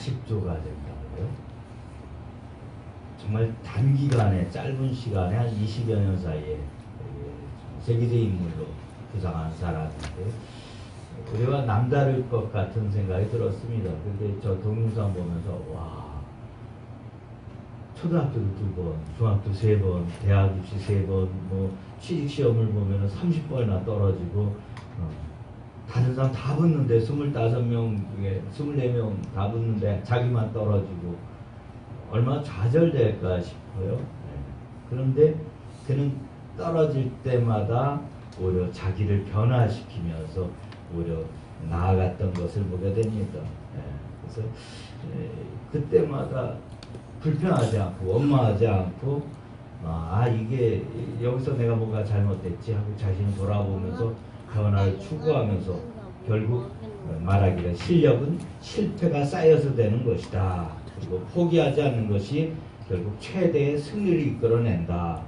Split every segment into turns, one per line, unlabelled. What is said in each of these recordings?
40조가 된다고요. 정말 단기간에, 짧은 시간에 한 20여 년 사이에 세계적 인물로 부상한 사람인데, 우리가 남다를 것 같은 생각이 들었습니다. 근데 저 동영상 보면서 와, 초등학교도 2번, 중학교 3번, 대학 입시 3번, 뭐 취직 시험을 보면은 30번이나 떨어지고, 다른 사람 다 붙는데 25명 중에 24명 다 붙는데 자기만 떨어지고 얼마나 좌절될까 싶어요. 네. 그런데 그는 떨어질 때마다 오히려 자기를 변화시키면서 오히려 나아갔던 것을 보게 됩니다. 네. 그래서 그때마다 불편하지 않고 원망하지 않고 이게 여기서 내가 뭐가 잘못됐지 하고 자신을 돌아보면서 변화를 추구하면서 결국 말하기를 실력은 실패가 쌓여서 되는 것이다. 그리고 포기하지 않는 것이 결국 최대의 승리를 이끌어낸다.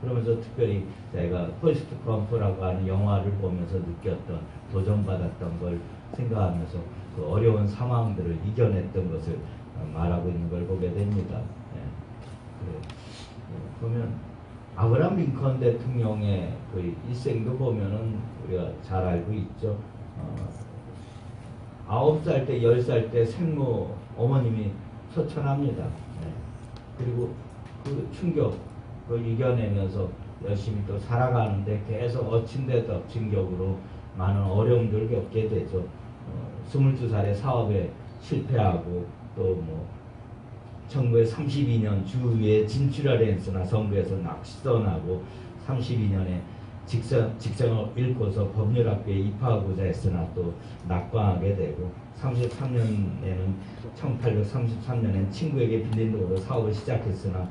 그러면서 특별히 내가 포스트 컴프라고 하는 영화를 보면서 느꼈던, 도전받았던 걸 생각하면서 그 어려운 상황들을 이겨냈던 것을 말하고 있는 걸 보게 됩니다. 보면 아브라함 링컨 대통령의 그 일생도 보면은 우리가 잘 알고 있죠. 9살 때, 10살 때 생모 어머님이 처천합니다. 그리고 그 충격, 그걸 이겨내면서 열심히 또 살아가는데 계속 엎친 데 덮친 격으로 많은 어려움들을 겪게 되죠. 22살에 사업에 실패하고 또 뭐 1932년 주위에 진출하려 했으나 선거에서 낙선하고 32년에 직장을 잃고서 법률학교에 입학하고자 했으나 또 낙방하게 되고 1833년엔 친구에게 빌린 돈으로 사업을 시작했으나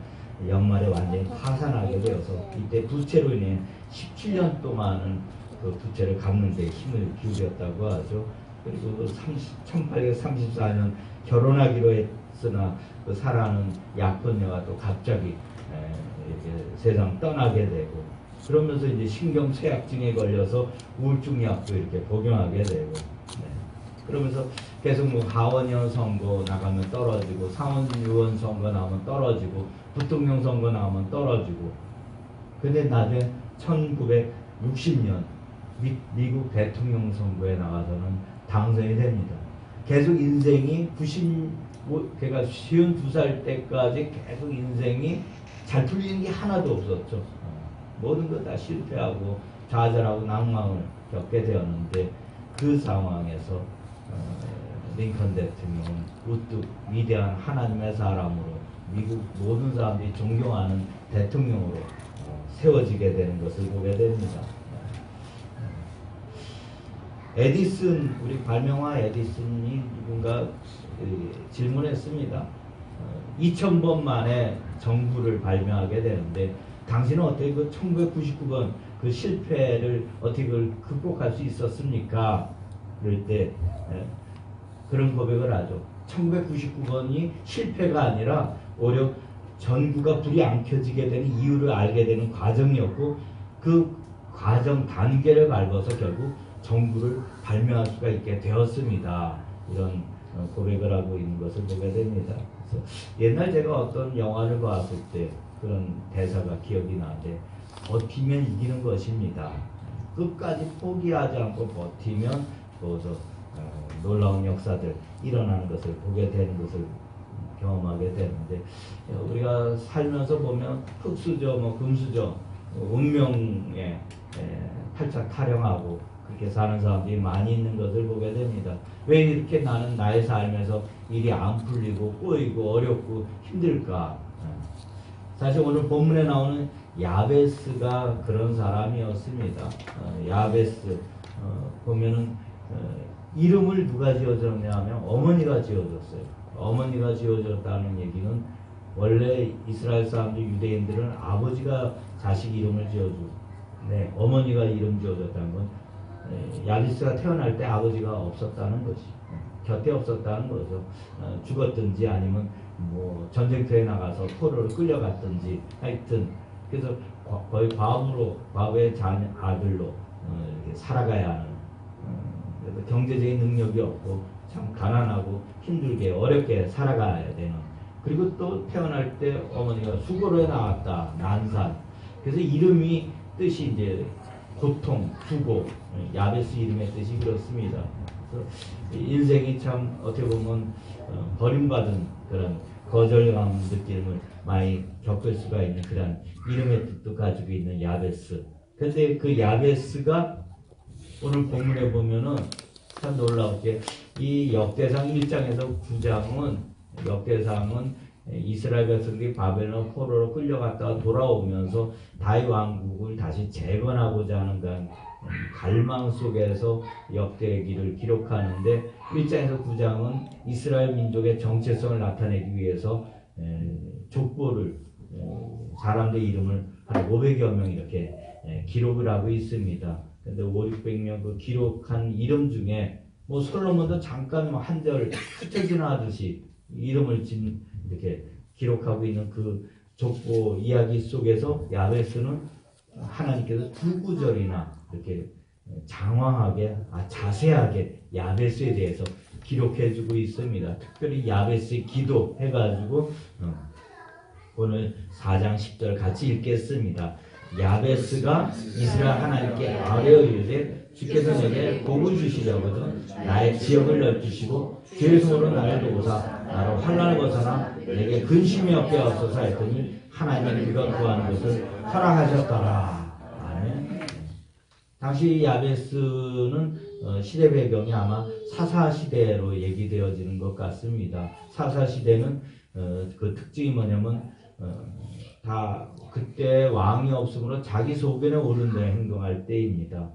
연말에 완전히 파산하게 되어서 이때 부채로 인해 17년 동안은 그 부채를 갚는 데 힘을 기울였다고 하죠. 그리고 1834년 결혼하기로 했으나 그 사랑하는 약혼녀가 또 갑자기 이렇게 세상 떠나게 되고, 그러면서 이제 신경쇠약증에 걸려서 우울증 약도 이렇게 복용하게 되고, 그러면서 계속 뭐 하원의원 선거 나가면 떨어지고, 상원의원 선거 나오면 떨어지고, 부통령 선거 나오면 떨어지고, 근데 나중에 1960년 미국 대통령 선거에 나가서는 당선이 됩니다. 계속 인생이 걔가 52살 때까지 계속 인생이 잘 풀리는 게 하나도 없었죠. 모든 것 다 실패하고 좌절하고 낭망을 겪게 되었는데, 그 상황에서 링컨 대통령은 우뚝 위대한 하나님의 사람으로 미국 모든 사람들이 존경하는 대통령으로 세워지게 되는 것을 보게 됩니다. 에디슨, 우리 발명가 에디슨이 누군가 질문했습니다. 2000번 만에 전구를 발명하게 되는데 당신은 어떻게 그 1999번 그 실패를 어떻게 그걸 극복할 수 있었습니까? 그럴 때 그런 고백을 하죠. 1999번이 실패가 아니라 오히려 전구가 불이 안 켜지게 되는 이유를 알게 되는 과정이었고, 그 과정 단계를 밟아서 결국 전구를 발명할 수가 있게 되었습니다. 이런 고백을 하고 있는 것을 보게 됩니다. 그래서 옛날 제가 어떤 영화를 봤을 때 그런 대사가 기억이 나는데, 버티면 이기는 것입니다. 끝까지 포기하지 않고 버티면 거기서 놀라운 역사들 일어나는 것을 보게 되는 것을 경험하게 되는데, 우리가 살면서 보면 흙수저, 뭐 금수저, 운명에 팔짝 타령하고 그렇게 사는 사람들이 많이 있는 것을 보게 됩니다. 왜 이렇게 나는 나의 삶에서 일이 안 풀리고 꼬이고 어렵고 힘들까? 사실 오늘 본문에 나오는 야베스가 그런 사람이었습니다. 야베스 보면은 이름을 누가 지어줬냐 하면 어머니가 지어줬어요. 어머니가 지어줬다는 얘기는 원래 이스라엘 사람들, 유대인들은 아버지가 자식 이름을 지어주고, 어머니가 이름 지어줬다는 건 야베스가 태어날 때 아버지가 없었다는 것이, 곁에 없었다는 거죠. 죽었든지 아니면 뭐 전쟁터에 나가서 포로를 끌려갔든지 하여튼, 그래서 거의 과부의 아들로 이렇게 살아가야 하는 그래서 경제적인 능력이 없고 참 가난하고 힘들게 어렵게 살아가야 되는, 그리고 또 태어날 때 어머니가 수고로 나왔다, 난산. 그래서 이름이 뜻이 이제 고통, 수고, 야베스 이름의 뜻이 그렇습니다. 그래서 인생이 참 어떻게 보면 버림받은 그런 거절감 느낌을 많이 겪을 수가 있는 그런 이름의 뜻도 가지고 있는 야베스. 그런데 그 야베스가 오늘 본문에 보면은 참 놀라운게 이 역대상 1장에서 9장은 역대상은 이스라엘 백성들이 바벨론 포로로 끌려갔다가 돌아오면서 다윗 왕국을 다시 재건하고자 하는 그런 갈망 속에서 역대기를 기록하는데 1장에서 9장은 이스라엘 민족의 정체성을 나타내기 위해서 족보를 사람들 이름을 한 500여 명 이렇게 기록을 하고 있습니다. 근데 500~600명 그 기록한 이름 중에 뭐 솔로몬도 잠깐 한 절 스쳐 지나듯이 이름을 이렇게 기록하고 있는 그 족보 이야기 속에서 야베스는 하나님께서 두 구절이나 이렇게 장황하게 자세하게 야베스에 대해서 기록해주고 있습니다. 특별히 야베스의 기도 해가지고 오늘 4장 10절 같이 읽겠습니다. 야베스가 이스라엘 하나님께 아뢰어 이르되 주께서 내게 복을 주시려거든 나의 지역을 넓히시고 죄의 손으로 나를 도우사 나로 환난을 벗어나 내게 근심이 없게 하옵소서 했더니 하나님이 그가 구하는 것을 허락하셨더라. 아멘. 당시 야베스는 시대 배경이 아마 사사시대로 얘기되어지는 것 같습니다. 사사시대는 그 특징이 뭐냐면 다 그때 왕이 없으므로 자기 소견에 옳은 대로 행동할 때입니다.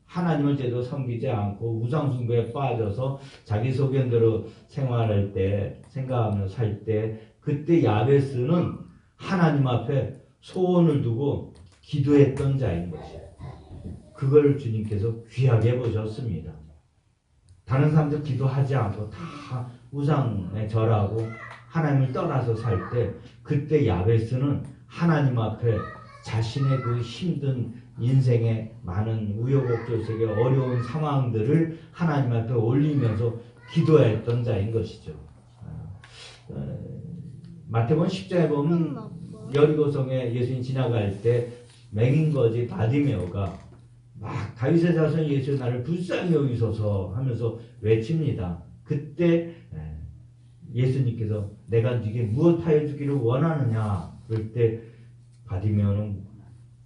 하나님을 제대로 섬기지 않고 우상숭배에 빠져서 자기 소견대로 생활할 때, 생각하며 살 때, 그때 야베스는 하나님 앞에 소원을 두고 기도했던 자인 것이에요. 그걸 주님께서 귀하게 보셨습니다. 다른 사람들 기도하지 않고 다 우상에 절하고 하나님을 떠나서 살 때, 그때 야베스는 하나님 앞에 자신의 그 힘든 인생의 많은 우여곡절 속의 어려운 상황들을 하나님 앞에 올리면서 기도했던 자인 것이죠. 마태복음 10장에 보면 여리고성에 예수님 지나갈 때 맹인 거지 바디메오가 막 다윗의 자손 예수 나를 불쌍히 여기소서 하면서 외칩니다. 그때 예수님께서 내가 네게 무엇하여 주기를 원하느냐 그럴 때 바디메오는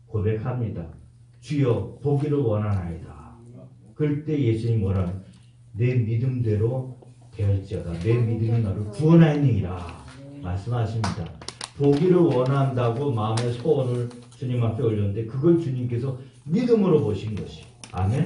고백합니다. 주여 보기를 원하나이다. 그럴 때 예수님이 뭐라 하냐? 내 믿음대로 되었지어다. 내 믿음이 너를 구원하였느니라 말씀하십니다. 보기를 원한다고 마음의 소원을 주님 앞에 올렸는데 그걸 주님께서 믿음으로 보신 것이. 아멘.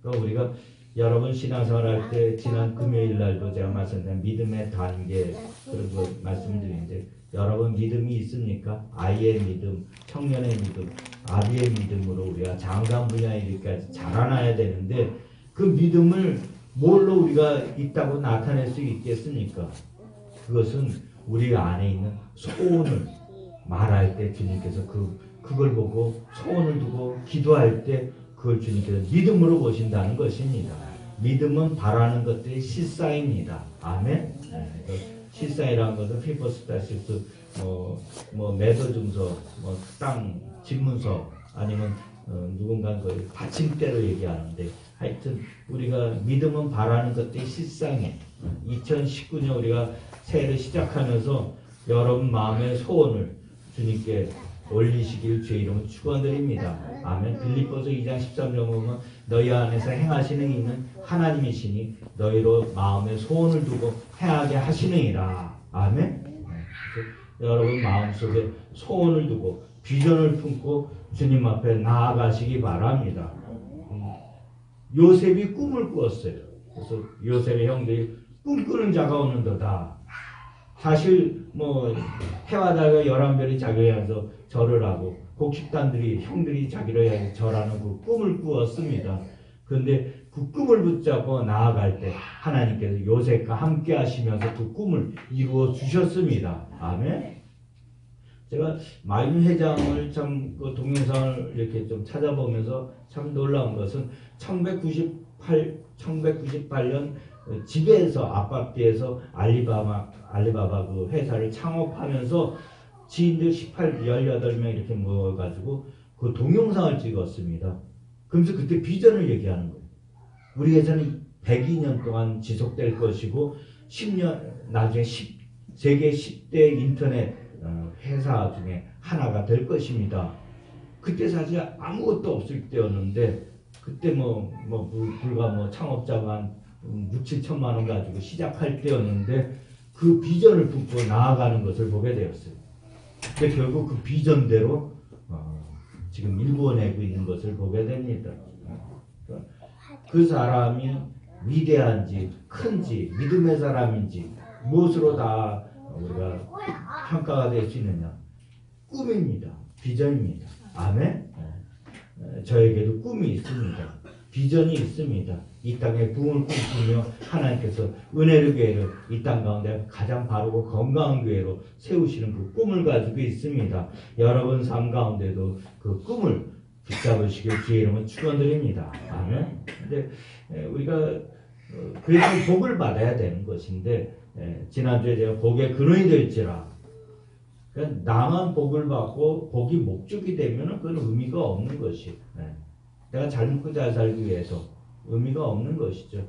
그러니까 우리가 여러분 신앙생활 할 때 지난 금요일 날도 제가 말씀드린 믿음의 단계 그런 거 말씀드리는데 여러분 믿음이 있습니까? 아이의 믿음, 청년의 믿음, 아비의 믿음으로 우리가 장관 분야에 이르기까지 자라나야 되는데 그 믿음을 뭘로 우리가 있다고 나타낼 수 있겠습니까? 그것은 우리 안에 있는 소원을 말할 때 주님께서 그걸 보고 소원을 두고 기도할 때 그걸 주님께서 믿음으로 보신다는 것입니다. 믿음은 바라는 것들이 실사입니다. 아멘. 실사이라는 것은 피퍼스타시스 매도 증서, 땅 집문서 아니면 누군가 그 받침대로 얘기하는데 하여튼 우리가 믿음은 바라는 것들이 실상에 2019년 우리가 새해를 시작하면서 여러분 마음의 소원을 주님께 올리시길 주의 이름으로 축원드립니다. 아멘. 빌립보서 2장 13절 보면 너희 안에서 행하시는 이는 하나님이시니 너희로 마음의 소원을 두고 행하게 하시느니라. 아멘. 여러분 마음속에 소원을 두고 비전을 품고 주님 앞에 나아가시기 바랍니다. 요셉이 꿈을 꾸었어요. 그래서 요셉의 형들이 꿈꾸는 자가 없는도다. 사실 해와 달과 11별이 자기를 향해서 절을 하고 곡식단들이 형들이 자기를 향해서 절하는 그 꿈을 꾸었습니다. 그런데 그 꿈을 붙잡고 나아갈 때 하나님께서 요셉과 함께 하시면서 그 꿈을 이루어 주셨습니다. 아멘. 제가 마임 회장을 참 그 동영상을 이렇게 좀 찾아보면서 참 놀라운 것은 1998년 집에서 아파트에서 알리바바 그 회사를 창업하면서 지인들 18명 이렇게 모여가지고 그 동영상을 찍었습니다. 그러면서 그때 비전을 얘기하는 거예요. 우리 회사는 102년 동안 지속될 것이고 10년 나중에 세계 10대 인터넷 회사 중에 하나가 될 것입니다. 그때 사실 아무것도 없을 때였는데 그때 불과 창업자가 한 6, 7천만 원 가지고 시작할 때였는데 그 비전을 품고 나아가는 것을 보게 되었어요. 근데 결국 그 비전대로 지금 일궈내고 있는 것을 보게 됩니다. 그 사람이 위대한지 큰지 믿음의 사람인지 무엇으로 다 우리가 평가가 될 수 있느냐? 꿈입니다. 비전입니다. 아멘? 저에게도 꿈이 있습니다. 비전이 있습니다. 이 땅에 부흥을 꿈꾸며 하나님께서 은혜의 교회를 이 땅 가운데 가장 바르고 건강한 교회로 세우시는 그 꿈을 가지고 있습니다. 여러분 삶 가운데도 그 꿈을 붙잡으시길 주의 이름으로 축원드립니다. 아멘. 근데 우리가 그래서 복을 받아야 되는 것인데 지난주에 제가 복의 근원이 될지라 그러니까 나만 복을 받고 복이 목적이 되면 그건 의미가 없는 것이 내가 잘 먹고 잘 살기 위해서 의미가 없는 것이죠.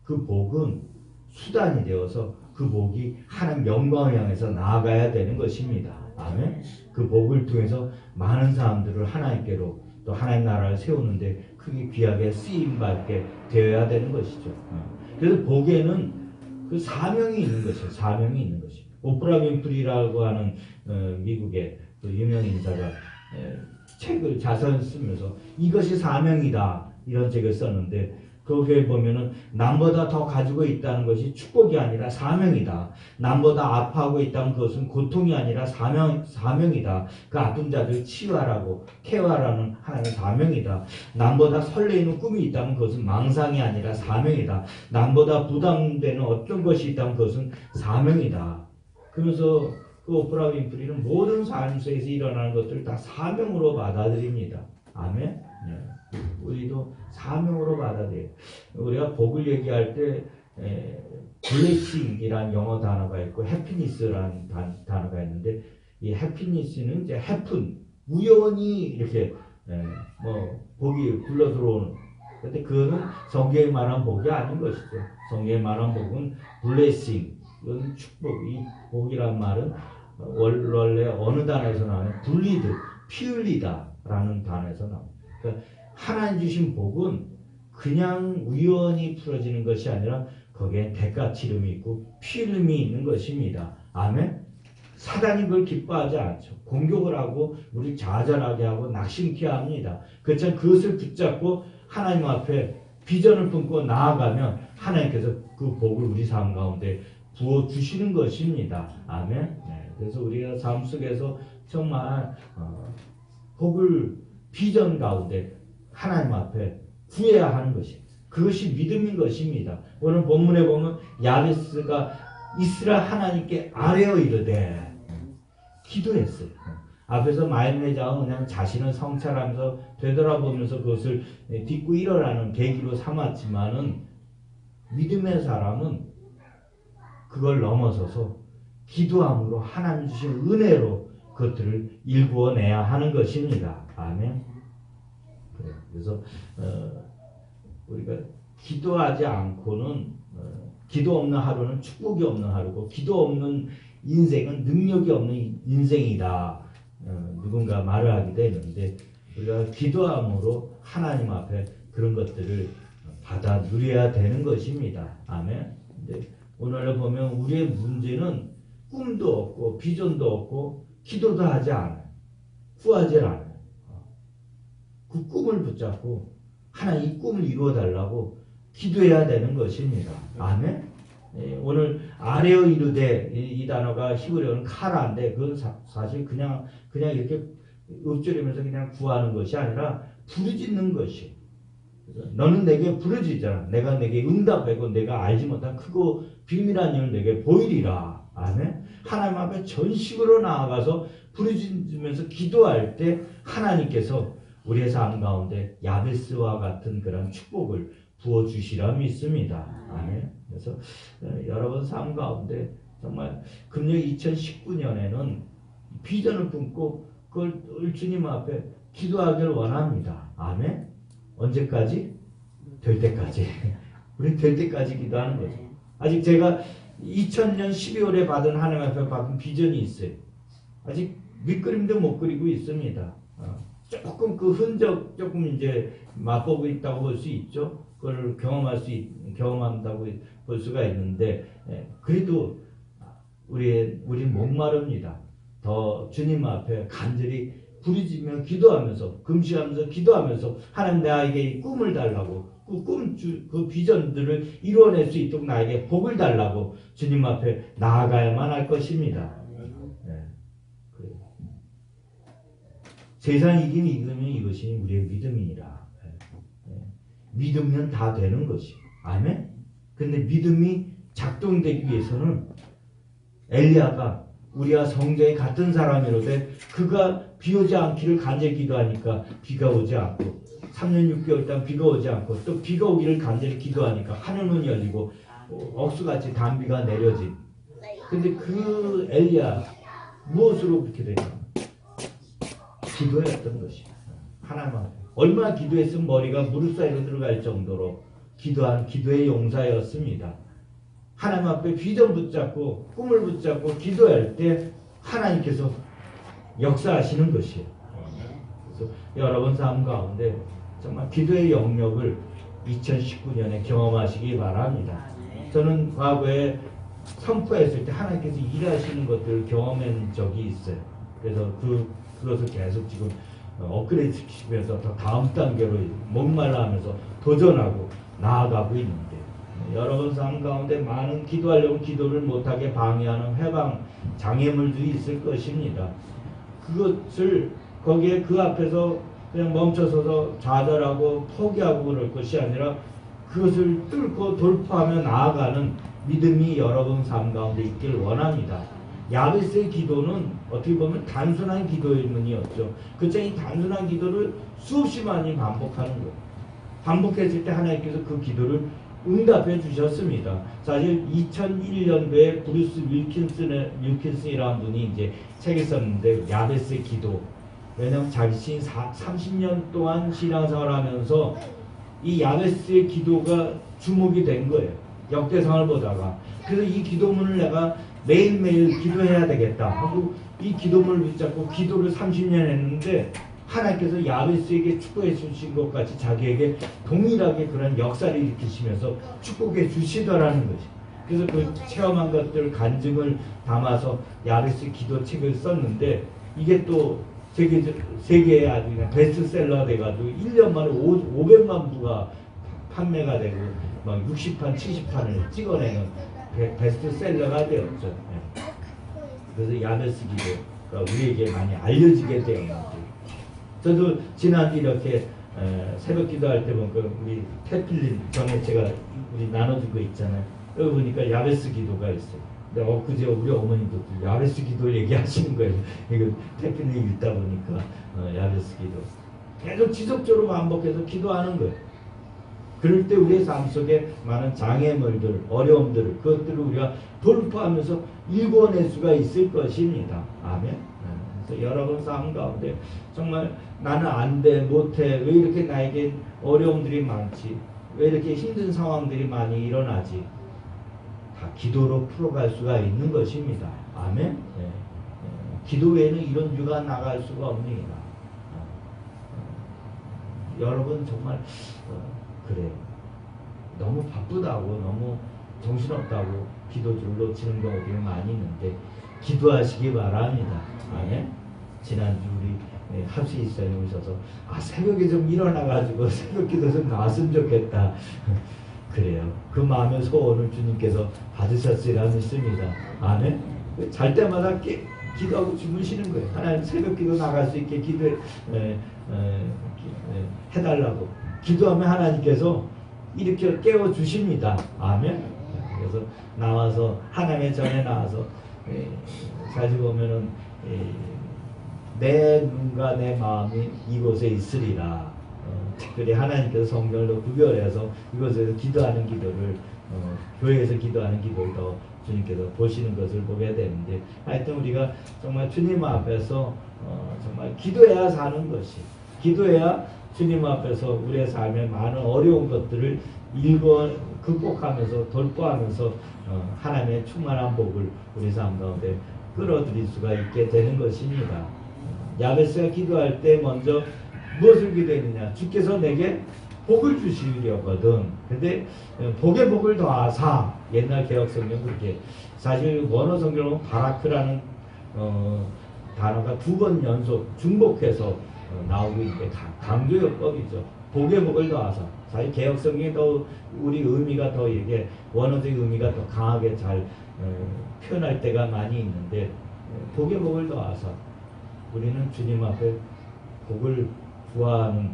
그 복은 수단이 되어서 그 복이 하나님 영광을 향해서 나아가야 되는 것입니다. 아멘. 그 복을 통해서 많은 사람들을 하나님께로 또 하나님 나라를 세우는데 크게 귀하게 쓰임받게 되어야 되는 것이죠. 그래서 복에는 그 사명이 있는 것이에요. 사명이 있는 것이에요. 오프라 윈프리라고 하는 미국의 그 유명 인사가 책을 자서를 쓰면서 이것이 사명이다 이런 책을 썼는데 거기에 보면은 남보다 더 가지고 있다는 것이 축복이 아니라 사명이다. 남보다 아파하고 있다면 그것은 고통이 아니라 사명이다. 그 아픈 자들 치유하라고 케어하라는 하나님의 사명이다. 남보다 설레이는 꿈이 있다면 그것은 망상이 아니라 사명이다. 남보다 부담되는 어떤 것이 있다면 그것은 사명이다. 그러면서 그 오프라 윈프리는 모든 삶 속에서 일어나는 것들을 다 사명으로 받아들입니다. 아멘. 네. 우리도 사명으로 받아들여요. 우리가 복을 얘기할 때 블레싱이라는 영어 단어가 있고 해피니스라는 단어가 있는데 이 해피니스는 이제 해픈 우연히 이렇게 복이 굴러 들어오는. 근데 그거는 성경에 말한 복이 아닌 것이죠. 성경에 말한 복은 블레싱, 이건 축복. 이 복이란 말은 원래 어느 단어에서 나오는 분리드, 피 흘리다라는 단어에서 나옵니다. 그러니까 하나님 주신 복은 그냥 우연히 풀어지는 것이 아니라 거기에 대가 치름이 있고 피 흘림이 있는 것입니다. 아멘. 사단이 그걸 기뻐하지 않죠. 공격을 하고 우리 좌절하게 하고 낙심케 합니다. 그렇지만 그것을 붙잡고 하나님 앞에 비전을 품고 나아가면 하나님께서 그 복을 우리 삶 가운데 부어주시는 것입니다. 아멘. 네. 그래서 우리가 삶 속에서 정말 복을 비전 가운데 하나님 앞에 구해야 하는 것이 그것이 믿음인 것입니다. 오늘 본문에 보면 야베스가 이스라엘 하나님께 아뢰어 이르되 기도했어요. 앞에서 마임레자가 그냥 자신을 성찰하면서 되돌아보면서 그것을 딛고 일어나는 계기로 삼았지만은 믿음의 사람은 그걸 넘어서서 기도함으로 하나님 주신 은혜로 그것들을 일구어내야 하는 것입니다. 아멘. 그래서 우리가 기도하지 않고는 기도 없는 하루는 축복이 없는 하루고 기도 없는 인생은 능력이 없는 인생이다. 누군가 말을 하기도 했는데 우리가 기도함으로 하나님 앞에 그런 것들을 받아 누려야 되는 것입니다. 아멘. 근데 오늘 보면 우리의 문제는 꿈도 없고 비전도 없고 기도도 하지 않아요. 구하지 않아요. 그 꿈을 붙잡고 하나님 이 꿈을 이루어달라고 기도해야 되는 것입니다. 아멘. 오늘 아뢰어 이르되 이 단어가 히브리어는 카라인데 그건 사실 그냥 이렇게 읊조리면서 그냥 구하는 것이 아니라 부르짖는 것이에요. 너는 내게 부르짖잖아. 내가 내게 응답하고 내가 알지 못한 크고 비밀한 일을 내게 보이리라. 아멘. 하나님 앞에 전식으로 나아가서 부르짖으면서 기도할 때 하나님께서 우리의 삶 가운데 야베스와 같은 그런 축복을 부어주시라 믿습니다. 아멘. 그래서 여러분 삶 가운데 정말 금년 2019년에는 비전을 품고 그걸 주님 앞에 기도하기를 원합니다. 아멘. 언제까지? 될 때까지. 우리 될 때까지 기도하는 거죠. 아직 제가 2000년 12월에 받은 하나님 앞에 받은 비전이 있어요. 아직 밑그림도 못 그리고 있습니다. 조금 그 흔적 조금 이제 맛보고 있다고 볼 수 있죠. 그걸 경험한다고 볼 수가 있는데, 그래도 우리 목마릅니다. 더 주님 앞에 간절히 부르짖며 기도하면서 금식하면서 기도하면서 하나님 나에게 이 꿈을 달라고 그 비전들을 이루어낼 수 있도록 나에게 복을 달라고 주님 앞에 나아가야만 할 것입니다. 세상 이기면 이것이 우리의 믿음이니라. 믿으면 다 되는 것이. 아멘? 근데 믿음이 작동되기 위해서는 엘리야가 우리와 성경에 같은 사람이로되 그가 비 오지 않기를 간절히 기도하니까 비가 오지 않고 3년 6개월 동안 비가 오지 않고 또 비가 오기를 간절히 기도하니까 하늘문이 열리고 억수같이 단비가 내려진. 근데 그 엘리야 무엇으로 그렇게 되냐? 기도했던 것이야. 하나만 얼마나 기도했으면 머리가 무릎 사이로 들어갈 정도로 기도한 기도의 용사였습니다. 하나님 앞에 비전 붙잡고 꿈을 붙잡고 기도할 때 하나님께서 역사하시는 것이에요. 그래서 여러분 삶 가운데 정말 기도의 영역을 2019년에 경험하시기 바랍니다. 저는 과거에 선포했을 때 하나님께서 일하시는 것들을 경험한 적이 있어요. 그래서 그것을 계속 지금 업그레이드 시키면서 더 다음 단계로 목말라 하면서 도전하고 나아가고 있는데, 여러분 삶 가운데 많은 기도하려고 기도를 못하게 방해하는 해방 장애물들이 있을 것입니다. 그것을 거기에 그 앞에서 그냥 멈춰서서 좌절하고 포기하고 그럴 것이 아니라 그것을 뚫고 돌파하며 나아가는 믿음이 여러분 삶 가운데 있길 원합니다. 야베스의 기도는 어떻게 보면 단순한 기도문이었죠. 그렇죠. 이 단순한 기도를 수없이 많이 반복하는 거예요. 반복했을 때 하나님께서 그 기도를 응답해 주셨습니다. 사실 2001년도에 브루스 윌킨슨이라는 분이 이제 책을 썼는데 야베스의 기도. 왜냐하면 자기 30년 동안 신앙생활을 하면서 이 야베스의 기도가 주목이 된 거예요. 역대상을 보다가. 그래서 이 기도문을 내가 매일매일 기도해야 되겠다 하고 이 기도문을 붙잡고 기도를 30년 했는데 하나님께서 야베스에게 축복해 주신 것 같이 자기에게 동일하게 그런 역사를 일으키시면서 축복해 주시더라는 거죠. 그래서 그 체험한 것들 간증을 담아서 야베스 기도책을 썼는데 이게 또 세계에 아주 그냥 베스트셀러 돼가지고 1년 만에 500만 부가 판매가 되고 막 60판, 70판을 찍어내는 베스트셀러가 되었죠. 그래서 야베스 기도가 우리에게 많이 알려지게 되었는데, 저도 지난주 이렇게 새벽 기도할 때 보니까 우리 태필린 전에 제가 우리 나눠준 거 있잖아요. 여기 보니까 야베스 기도가 있어요. 근데 그제 우리 어머니도 야베스 기도 얘기하시는 거예요. 이거 태필린 읽다 보니까 야베스 기도 계속 지속적으로 반복해서 기도하는 거예요. 그럴 때 우리의 삶 속에 많은 장애물들, 어려움들, 그것들을 우리가 돌파하면서 일궈낼 수가 있을 것입니다. 아멘. 그래서 여러분 삶 가운데 정말 나는 안 돼, 못해, 왜 이렇게 나에게 어려움들이 많지, 왜 이렇게 힘든 상황들이 많이 일어나지, 다 기도로 풀어갈 수가 있는 것입니다. 아멘. 기도 외에는 이런 유가 나갈 수가 없습니다. 여러분 정말 그래요. 너무 바쁘다고 너무 정신없다고 기도를 놓치는 경우들이 많이 있는데 기도하시기 바랍니다. 아멘. 지난주 우리 합시 이사님 오셔서 새벽에 좀 일어나가지고 새벽 기도 좀 나왔으면 좋겠다. 그래요. 그 마음의 소원을 주님께서 받으셨으리라 믿습니다. 아멘. 잘 때마다 기도하고 주무시는 거예요. 하나님 새벽 기도 나갈 수 있게 해달라고 기도하면 하나님께서 이렇게 깨워주십니다. 아멘. 그래서 나와서 하나님의 전에 나와서 자주 보면은 내 눈과 내 마음이 이곳에 있으리라. 특별히 하나님께서 성경을 구별해서 이것에서 기도하는 기도를 교회에서 기도하는 기도를 더 주님께서 보시는 것을 보게 되는데, 하여튼 우리가 정말 주님 앞에서 정말 기도해야 사는 것이, 기도해야 주님 앞에서 우리의 삶의 많은 어려운 것들을 극복하면서 돌파하면서 하나님의 충만한 복을 우리 삶 가운데 끌어들일 수가 있게 되는 것입니다. 야베스가 기도할 때 먼저 무엇을 기도했느냐? 주께서 내게 복을 주시려거든. 근데 복의 복을 더하사, 옛날 개혁 성경 그렇게, 사실 원어 성경은 바라크라는 단어가 2번 연속 중복해서 나오고 있는데 강조요법이죠. 복의 복을 더하사. 사실 개혁 성경이 더 우리 의미가 더 이게 원어적 의미가 더 강하게 잘 표현할 때가 많이 있는데, 복의 복을 더하사, 우리는 주님 앞에 복을 구하는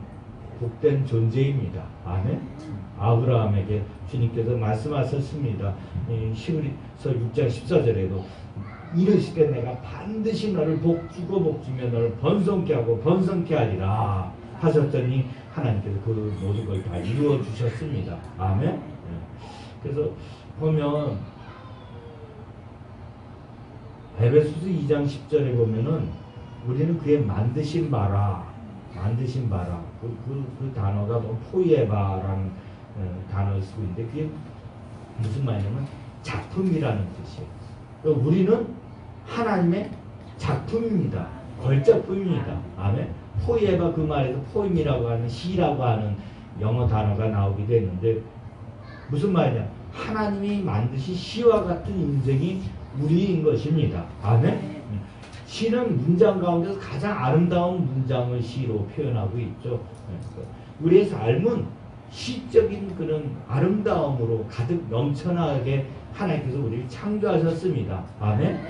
복된 존재입니다. 아멘. 아브라함에게 주님께서 말씀하셨습니다. 히브리서 6장 14절에도 이르시되 내가 반드시 너를 복 주고 복 주며 너를 번성케 하고 번성케 하리라 하셨더니 하나님께서 그 모든 걸 다 이루어 주셨습니다. 아멘. 그래서 보면 에베소서 2장 10절에 보면은 우리는 그의 만드신 바라, 만드신 바라, 그 단어가 뭐 포이에바라는 단어를 쓰고 있는데, 그게 무슨 말이냐면 작품이라는 뜻이에요. 우리는 하나님의 작품입니다. 걸작품입니다. 아멘. 포이에바, 그 말에서 포임이라고 하는 시라고 하는 영어 단어가 나오기도 했는데, 무슨 말이냐? 하나님이 만드신 시와 같은 인생이 우리인 것입니다. 아멘. 시는 문장 가운데서 가장 아름다운 문장을 시로 표현하고 있죠. 우리의 삶은 시적인 그런 아름다움으로 가득 넘쳐나게 하나님께서 우리를 창조하셨습니다. 아멘.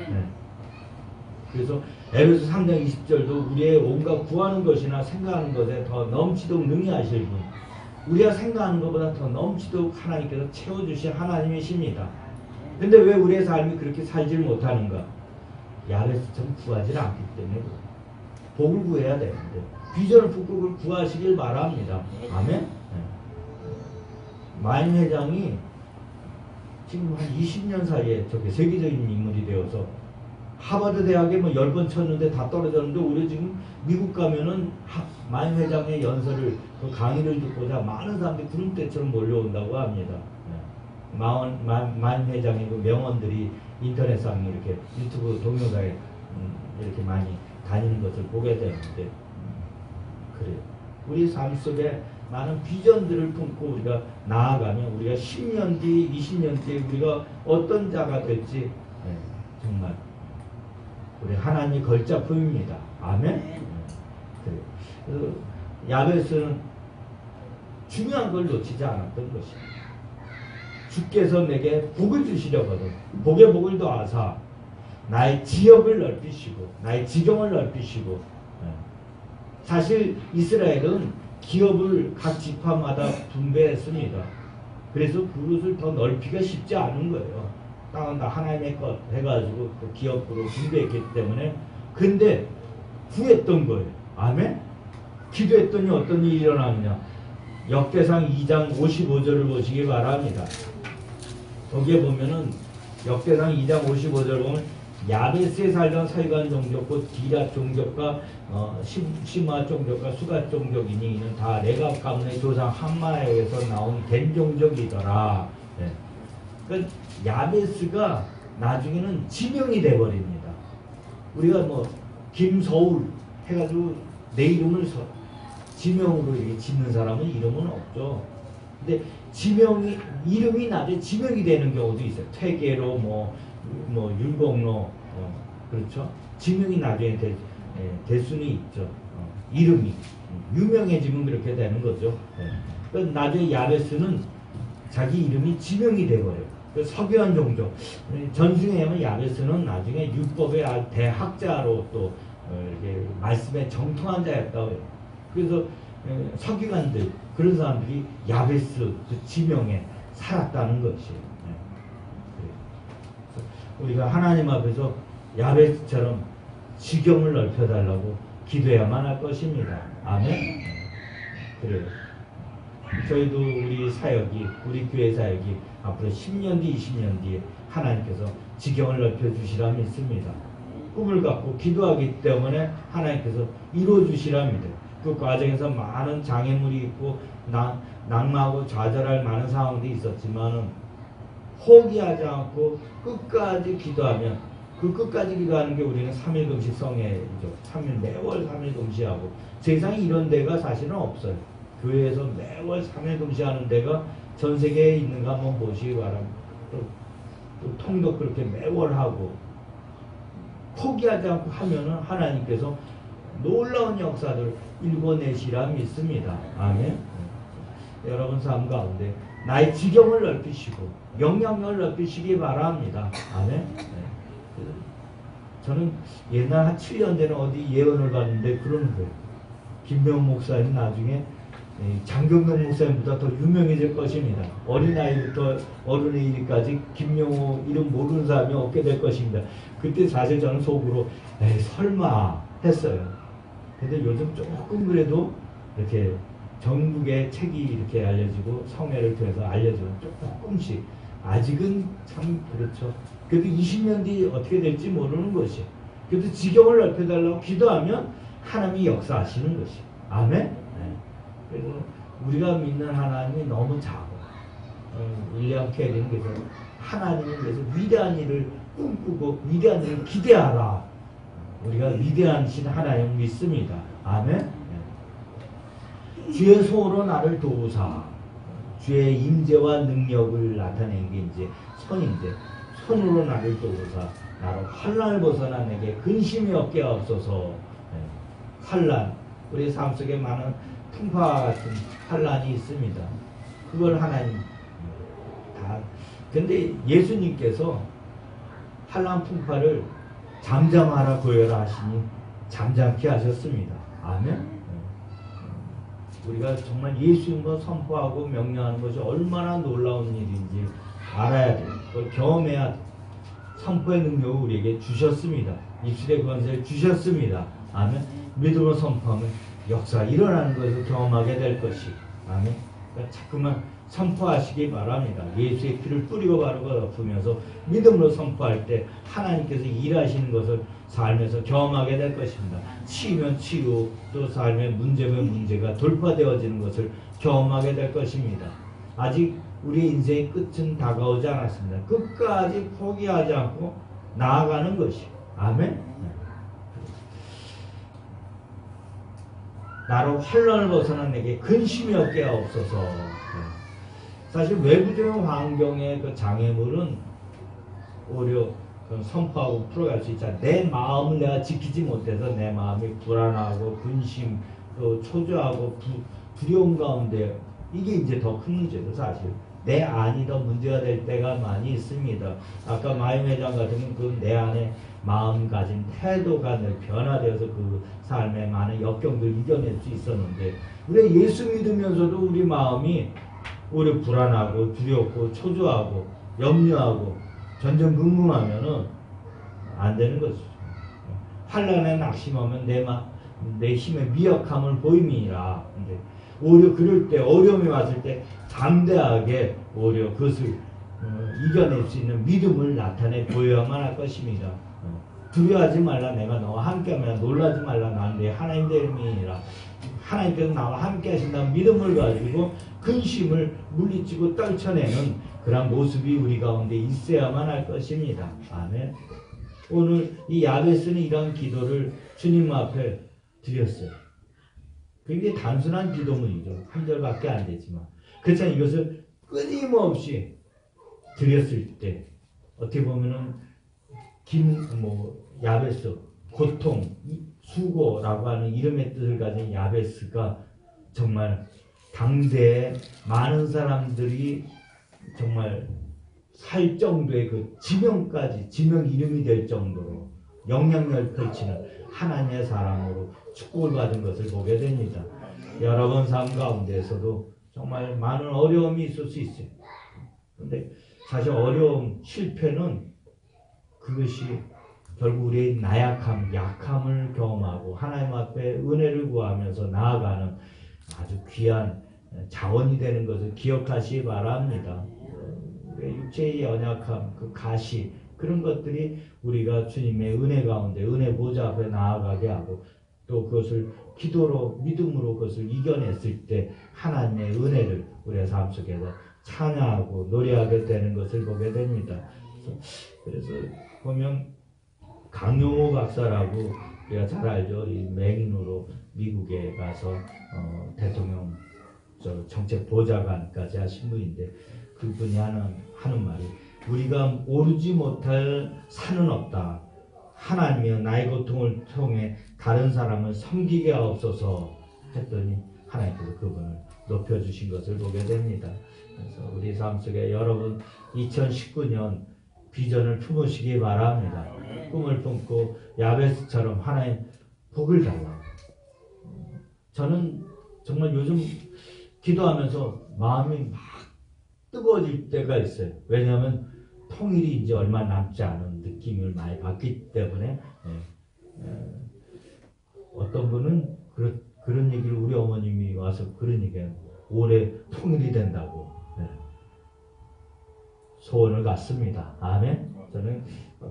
그래서 에베소 3장 20절도 우리의 온갖 구하는 것이나 생각하는 것에 더 넘치도록 능히 하실 분, 우리가 생각하는 것보다 더 넘치도록 하나님께서 채워주신 하나님이십니다. 근데 왜 우리의 삶이 그렇게 살질 못하는가? 야베스처럼 구하지 않기 때문에 복을 구해야 되는데, 비전을 북극을 구하시길 바랍니다. 아멘. 마인 회장이 지금 한 20년 사이에 저게 세계적인 인물이 되어서 하버드 대학에 뭐 10번 쳤는데 다 떨어졌는데, 우리 지금 미국 가면은 마인 회장의 연설을, 그 강의를 듣고자 많은 사람들이 구름대처럼 몰려온다고 합니다. 마인 회장의 그 명언들이 인터넷상 이렇게 유튜브 동영상에 이렇게 많이 다니는 것을 보게 되는데, 그래요. 우리 삶 속에 많은 비전들을 품고 우리가 나아가면 우리가 10년 뒤, 20년 뒤에 우리가 어떤 자가 될지 정말 우리 하나님의 걸작품입니다. 아멘. 그래요. 야베스는 중요한 걸 놓치지 않았던 것입니다. 주께서 내게 복을 주시려거든. 복의 복을 더하사 나의 지역을 넓히시고 나의 지경을 넓히시고. 사실 이스라엘은 기업을 각 지파마다 분배했습니다. 그래서 그것을 더 넓히기가 쉽지 않은 거예요. 땅은 다 하나님의 것 해가지고 그 기업으로 분배했기 때문에. 근데 구했던 거예요. 아멘. 기도했더니 어떤 일이 일어나느냐? 역대상 2장 55절을 보시기 바랍니다. 거기에 보면은 역대상 2장 55절 보면 야베스에 살던 서기관 종족 곧 기랏 종족과 시므아 종족과 수갓 종족이니 이는 다 레갑 가문의 조상 함마에게서 나온 겐 종족이더라. 네. 그러니까 야베스가 나중에는 지명이 돼버립니다. 우리가 뭐 김서울 해가지고 내 이름을 지명으로 이렇게 짓는 사람은 이름은 없죠. 근데 이름이 나중에 지명이 되는 경우도 있어요. 퇴계로 뭐 율곡로, 그렇죠. 지명이 나중에 될 수는 있죠. 이름이 유명해지면 그렇게 되는 거죠. 그러니까 나중에 야베스는 자기 이름이 지명이 돼버려요. 서기관 종족 전승에 하면 야베스는 나중에 율법의 대학자로 또 이렇게 말씀에 정통한 자였다고 해요. 그래서 서기관들 그런 사람들이 야베스 그 지명에 살았다는 것이에요. 우리가 하나님 앞에서 야베스처럼 지경을 넓혀달라고 기도해야만 할 것입니다. 아멘. 그래요. 저희도 우리 사역이, 우리 교회 사역이 앞으로 10년 뒤, 20년 뒤에 하나님께서 지경을 넓혀주시라 믿습니다. 꿈을 갖고 기도하기 때문에 하나님께서 이루어주시라 믿어요. 그 과정에서 많은 장애물이 있고 낙마하고 좌절할 많은 상황들이 있었지만은 포기하지 않고 끝까지 기도하면, 그 끝까지 기도하는 게 우리는 3일 금식 성회죠. 3일, 매월 3일 금식하고, 세상에 이런 데가 사실은 없어요. 교회에서 매월 3일 금식하는 데가 전 세계에 있는가 한번 보시기 바랍니다. 또 통도 그렇게 매월 하고 포기하지 않고 하면은 하나님께서 놀라운 역사들 일궈내시라 믿습니다. 아멘. 여러분 삶 가운데 나의 지경을 넓히시고 영향력을 넓히시기 바랍니다. 아멘. 저는 옛날 한 7년 전에 어디 예언을 봤는데 그러는 거예요. 김명훈 목사님 나중에 장경동 목사님보다 더 유명해질 것입니다. 어린아이부터 어른에 이르기까지 김명호 이름 모르는 사람이 없게 될 것입니다. 그때 사실 저는 속으로 에이 설마 했어요. 근데 요즘 조금 그래도 이렇게 전국에 책이 이렇게 알려지고 성회를 통해서 알려지면 조금씩, 아직은 참 그렇죠. 그래도 20년 뒤 어떻게 될지 모르는 것이, 그래도 지경을 넓혀달라고 기도하면 하나님이 역사하시는 것이. 아멘. 그래서 우리가 믿는 하나님이 너무 작아. 윌리엄 캐리는 그래서 하나님을 위해서 위대한 일을 꿈꾸고 위대한 일을 기대하라. 우리가 위대하신 하나님을 믿습니다. 아멘. 주의 손으로 나를 도우사. 주의 임재와 능력을 나타내는 게 이제 손인데, 손으로 나를 도우사. 나로 환난을 벗어나 내게 근심이 없게 하옵소서. 환난, 우리 삶 속에 많은 풍파 같은 환난이 있습니다. 그걸 하나님 다. 근데 예수님께서 환난 풍파를 잠잠하라 고여라 하시니 잠잠케 하셨습니다. 아멘. 우리가 정말 예수님을 선포하고 명령하는 것이 얼마나 놀라운 일인지 알아야 돼요. 그걸 경험해야 돼요. 선포의 능력을 우리에게 주셨습니다. 입술의 권세를 주셨습니다. 아멘. 믿음으로 선포하면 역사 일어나는 것을 경험하게 될 것이. 아멘. 그러니까 자꾸만 선포하시기 바랍니다. 예수의 피를 뿌리고 바르고 덮으면서 믿음으로 선포할 때 하나님께서 일하시는 것을 삶에서 경험하게 될 것입니다. 치유면 치유, 또 삶의 문제면 문제가 돌파되어지는 것을 경험하게 될 것입니다. 아직 우리 인생의 끝은 다가오지 않았습니다. 끝까지 포기하지 않고 나아가는 것이. 아멘. 나로 환난을 벗어나 내게 근심이 없게 하옵소서. 사실 외부적인 환경의 그 장애물은 오히려 선포하고 풀어갈 수 있잖아. 내 마음을 내가 지키지 못해서 내 마음이 불안하고 근심, 또 초조하고 두려움 가운데, 이게 이제 더 큰 문제죠. 사실 내 안이 더 문제가 될 때가 많이 있습니다. 아까 마임회장 같으면 그 내 안에 마음가짐, 태도가 변화되어서 그 삶의 많은 역경들을 이겨낼 수 있었는데, 우리가 예수 믿으면서도 우리 마음이 오히려 불안하고 두렵고 초조하고 염려하고 전전긍긍하면은 안 되는 것이죠. 환난에 낙심하면 내 힘의 미약함을 보임이니라. 근데 오히려 그럴 때, 어려움이 왔을 때 담대하게 오히려 그것을 이겨낼 수 있는 믿음을 나타내 보여야만 할 것입니다. 두려워하지 말라, 내가 너와 함께하면 놀라지 말라, 나는 내 하나님 되음이니라. 하나님께서 나와 함께 하신다는 믿음을 가지고 근심을 물리치고 떨쳐내는 그런 모습이 우리 가운데 있어야만 할 것입니다. 아멘. 오늘 이 야베스는 이런 기도를 주님 앞에 드렸어요. 굉장히 단순한 기도문이죠. 한 절밖에 안 되지만. 그렇지만 이것을 끊임없이 드렸을 때 어떻게 보면은 야베스, 고통, 수고라고 하는 이름의 뜻을 가진 야베스가 정말 당대에 많은 사람들이 정말 살 정도의 그 지명 이름이 될 정도로 영향력을 펼치는 하나님의 사람으로 축복을 받은 것을 보게 됩니다. 여러분 삶 가운데에서도 정말 많은 어려움이 있을 수 있어요. 그런데 사실 어려움, 실패는 그것이 결국 우리의 나약함, 약함을 경험하고 하나님 앞에 은혜를 구하면서 나아가는 아주 귀한 자원이 되는 것을 기억하시기 바랍니다. 우리의 육체의 연약함, 그 가시, 그런 것들이 우리가 주님의 은혜 가운데 은혜 보좌 앞에 나아가게 하고 또 그것을 기도로 믿음으로 그것을 이겨냈을 때 하나님의 은혜를 우리의 삶 속에서 찬양하고 노래하게 되는 것을 보게 됩니다. 그래서 보면 강용호 박사라고 우리가 잘 알죠. 이 맹인으로 미국에 가서 대통령 정책 보좌관까지 하신 분인데 그분이 하는 말이 우리가 오르지 못할 산은 없다. 하나님이여 나의 고통을 통해 다른 사람을 섬기게 하옵소서 했더니 하나님께서 그분을 높여주신 것을 보게 됩니다. 그래서 우리 삶 속에 여러분 2019년 비전을 품으시기 바랍니다. 꿈을 품고 야베스처럼 하나님 복을 달라. 저는 정말 요즘 기도하면서 마음이 막 뜨거워질 때가 있어요. 왜냐하면 통일이 이제 얼마 남지 않은 느낌을 많이 받기 때문에 어떤 분은 그런 얘기를 우리 어머님이 와서 그런 얘기해요. 올해 통일이 된다고 소원을 갖습니다. 아멘. 저는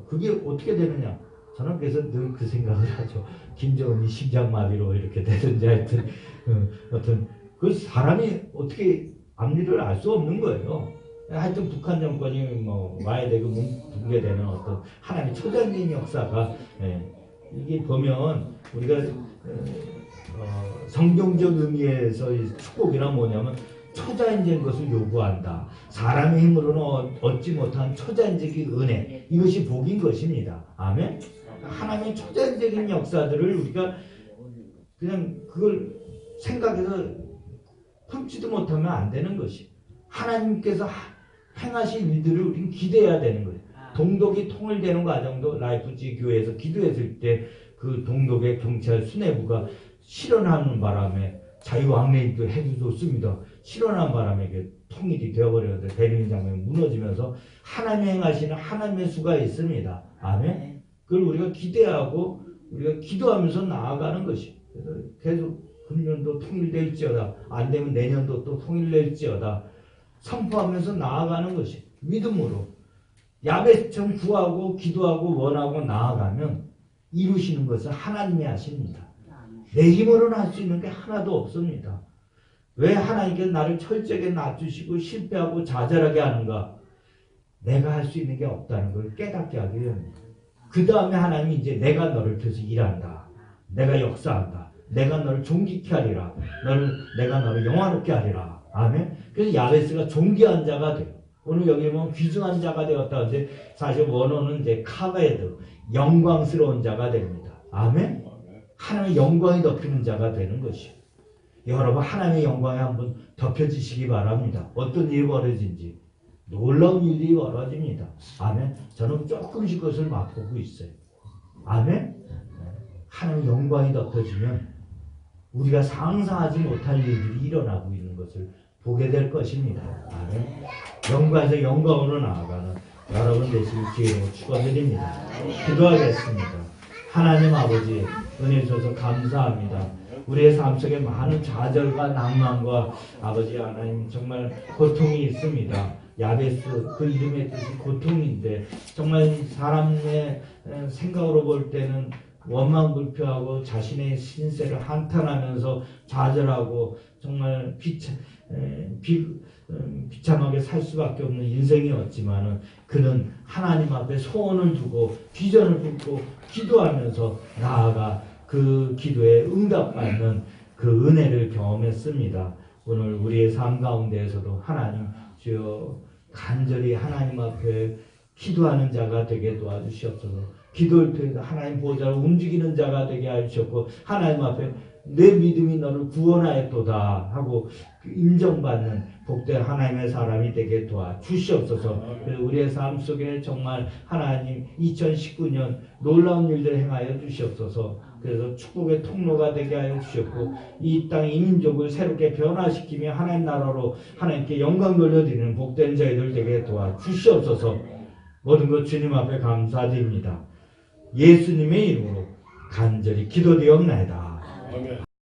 그게 어떻게 되느냐. 저는 그래서 늘 그 생각을 하죠. 김정은이 심장마비로 이렇게 되든지 하여튼 어떤 그 사람이 어떻게 앞일을 알 수 없는 거예요. 하여튼 북한 정권이 뭐 와야 되고 붕괴되는 어떤 하나님의 초자연적인 역사가 이게 보면 우리가 성경적 의미에서 축복이란 뭐냐면 초자연적인 것을 요구한다. 사람의 힘으로는 얻지 못한 초자연적인 은혜, 이것이 복인 것입니다. 아멘. 하나님의 초자연적인 역사들을 우리가 그냥 그걸 생각해서 품지도 못하면 안 되는 것이 하나님께서 행하신 일들을 우리는 기대해야 되는 거예요. 동독이 통일되는 과정도 라이프지 교회에서 기도했을 때 그 동독의 경찰 수뇌부가 실현하는 바람에 자유왕래인도 해주셨습니다. 실현한 바람에 통일이 되어버렸는데 베를린 장벽이 무너지면서 하나님이 행하시는 하나님의 수가 있습니다. 아멘. 그걸 우리가 기대하고 우리가 기도하면서 나아가는 것이. 그래서 계속 금년도 통일될지어다. 안 되면 내년도 또 통일될지어다. 선포하면서 나아가는 것이 믿음으로 야베스처럼 구하고 기도하고 원하고 나아가면 이루시는 것은 하나님이 하십니다. 내 힘으로는 할 수 있는 게 하나도 없습니다. 왜 하나님께서 나를 철저하게 낮추시고 실패하고 좌절하게 하는가? 내가 할 수 있는 게 없다는 걸 깨닫게 하기 위함입니다. 그 다음에 하나님이 이제 내가 너를 통해서 일한다. 내가 역사한다. 내가 너를 존귀케 하리라. 내가 너를 영화롭게 하리라. 아멘. 그래서 야베스가 존귀한 자가 돼요. 오늘 여기 보면 귀중한 자가 되었다는데 사실 원어는 이제 카베드, 영광스러운 자가 됩니다. 아멘. 하나님의 영광이 덮이는 자가 되는 것이요. 여러분 하나님의 영광에 한번 덮여지시기 바랍니다. 어떤 일이 벌어진지 놀라운 일이 벌어집니다. 아멘. 저는 조금씩 그것을 맛보고 있어요. 아멘. 하나님의 영광이 덮여지면 우리가 상상하지 못할 일들이 일어나고 있는 것을 보게 될 것입니다. 아멘. 영광에서 영광으로 나아가는 여러분 되시길 기회로 축원드립니다. 기도하겠습니다. 하나님 아버지 은혜 주셔서 감사합니다. 우리의 삶 속에 많은 좌절과 낭만과 아버지 하나님 정말 고통이 있습니다. 야베스 그 이름의 뜻이 고통인데 정말 사람의 생각으로 볼 때는 원망불평하고 자신의 신세를 한탄하면서 좌절하고 정말 비참하게 살 수밖에 없는 인생이었지만은 그는 하나님 앞에 소원을 두고 비전을 품고 기도하면서 나아가 그 기도에 응답받는 그 은혜를 경험했습니다. 오늘 우리의 삶 가운데에서도 하나님 주여 간절히 하나님 앞에 기도하는 자가 되게 도와주시옵소서. 기도를 통해서 하나님 보좌를 움직이는 자가 되게 하시옵고 하나님 앞에 내 믿음이 너를 구원하였도다 하고 인정받는 복된 하나님의 사람이 되게 도와주시옵소서. 그래서 우리의 삶 속에 정말 하나님 2019년 놀라운 일들을 행하여 주시옵소서. 그래서 축복의 통로가 되게 하여 주셨고 이 땅 이 민족을 새롭게 변화시키며 하나님 나라로 하나님께 영광 돌려드리는 복된 저희들 되게 도와주시옵소서. 모든 것 주님 앞에 감사드립니다. 예수님의 이름으로 간절히 기도되옵나이다.